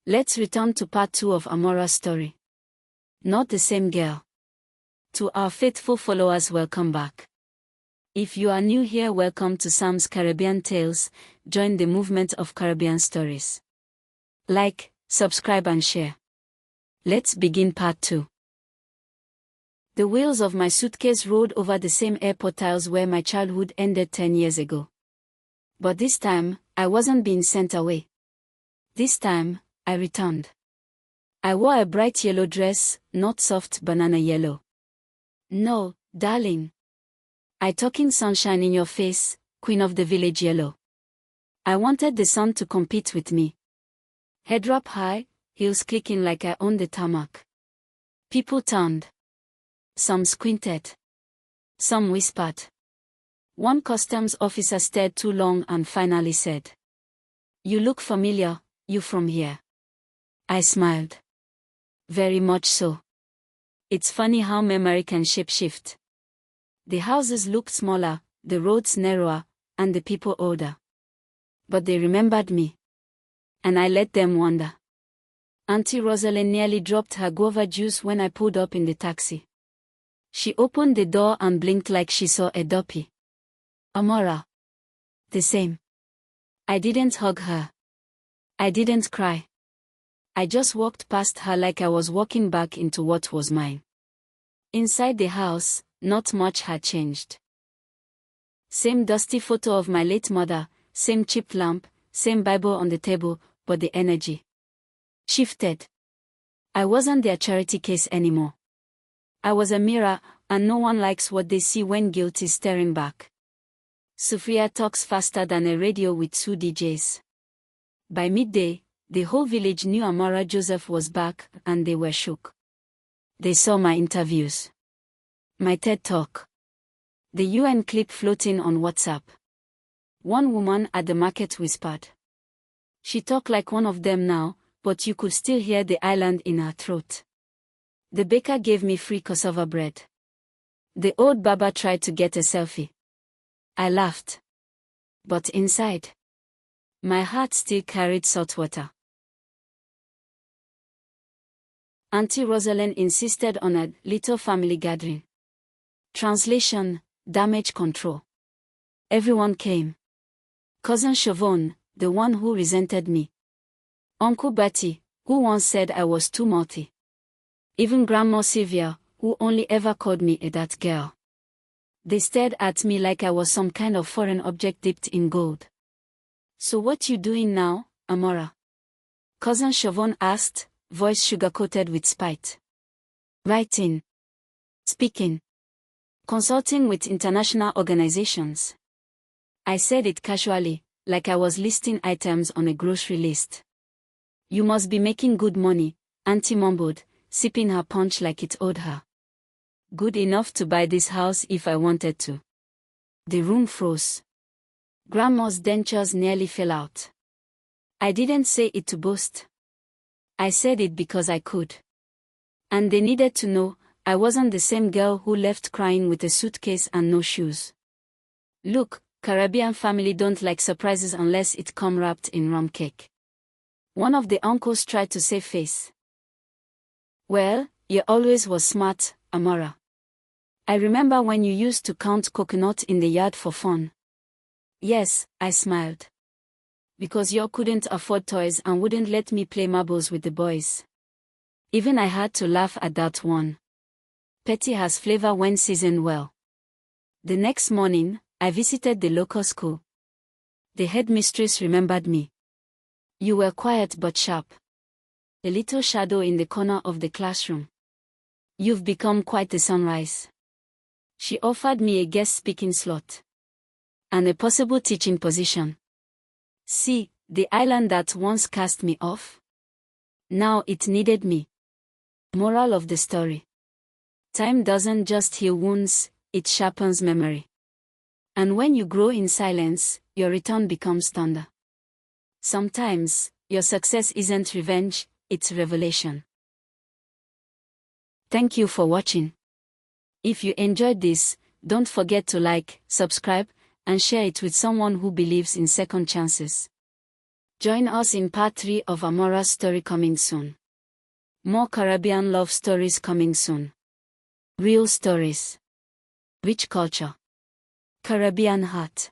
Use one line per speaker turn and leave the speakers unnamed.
Let's return to part 2 of Amora's story. Not the same girl. To our faithful followers, welcome back. If you are new here, welcome to Sam's Caribbean Tales. Join the movement of Caribbean stories. Like, subscribe and share. Let's begin part 2. The wheels of my suitcase rode over the same airport tiles where my childhood ended 10 years ago. But this time, I wasn't being sent away. This time, I returned. I wore a bright yellow dress, not soft banana yellow. No, darling. I talking sunshine in your face, queen of the village yellow. I wanted the sun to compete with me. Head wrap high, heels clicking like I owned the tarmac. People turned. Some squinted. Some whispered. One customs officer stared too long and finally said, "You look familiar, you from here?" I smiled. Very much so. It's funny how memory can shape-shift. The houses looked smaller, the roads narrower, and the people older. But they remembered me. And I let them wonder. Auntie Rosalind nearly dropped her guava juice when I pulled up in the taxi. She opened the door and blinked like she saw a duppy. Amora. The same. I didn't hug her. I didn't cry. I just walked past her like I was walking back into what was mine. Inside the house, not much had changed. Same dusty photo of my late mother, same chipped lamp, same Bible on the table, but the energy shifted. I wasn't their charity case anymore. I was a mirror, and no one likes what they see when guilt is staring back. Sufria talks faster than a radio with 2 DJs. By midday, the whole village knew Amora Joseph was back, and they were shook. They saw my interviews. My TED Talk. The UN clip floating on WhatsApp. One woman at the market whispered. She talked like one of them now, but you could still hear the island in her throat. The baker gave me free cassava bread. The old baba tried to get a selfie. I laughed. But inside, my heart still carried salt water. Auntie Rosalind insisted on a little family gathering. Translation: damage control. Everyone came. Cousin Siobhan, the one who resented me. Uncle Bertie, who once said I was too multi. Even Grandma Sylvia, who only ever called me a that girl. They stared at me like I was some kind of foreign object dipped in gold. "So what you doing now, Amora?" Cousin Siobhan asked, voice sugar-coated with spite. "Writing. Speaking. Consulting with international organizations." I said it casually, like I was listing items on a grocery list. "You must be making good money," Auntie mumbled, sipping her punch like it owed her. "Good enough to buy this house if I wanted to." The room froze. Grandma's dentures nearly fell out. I didn't say it to boast. I said it because I could. And they needed to know I wasn't the same girl who left crying with a suitcase and no shoes. Look, Caribbean family don't like surprises unless it come wrapped in rum cake. One of the uncles tried to save face. "Well, you always was smart, Amora. I remember when you used to count coconut in the yard for fun." "Yes," I smiled. "Because you couldn't afford toys and wouldn't let me play marbles with the boys." Even I had to laugh at that one. Petty has flavor when seasoned well. The next morning, I visited the local school. The headmistress remembered me. "You were quiet but sharp. A little shadow in the corner of the classroom. You've become quite the sunrise." She offered me a guest speaking slot. And a possible teaching position. See, the island that once cast me off? Now it needed me. Moral of the story. Time doesn't just heal wounds, it sharpens memory. And when you grow in silence, your return becomes thunder. Sometimes, your success isn't revenge, it's revelation. Thank you for watching. If you enjoyed this, don't forget to like, subscribe, and share it with someone who believes in second chances. Join us in part 3 of Amora's story coming soon. More Caribbean love stories coming soon. Real stories. Rich culture. Caribbean heart.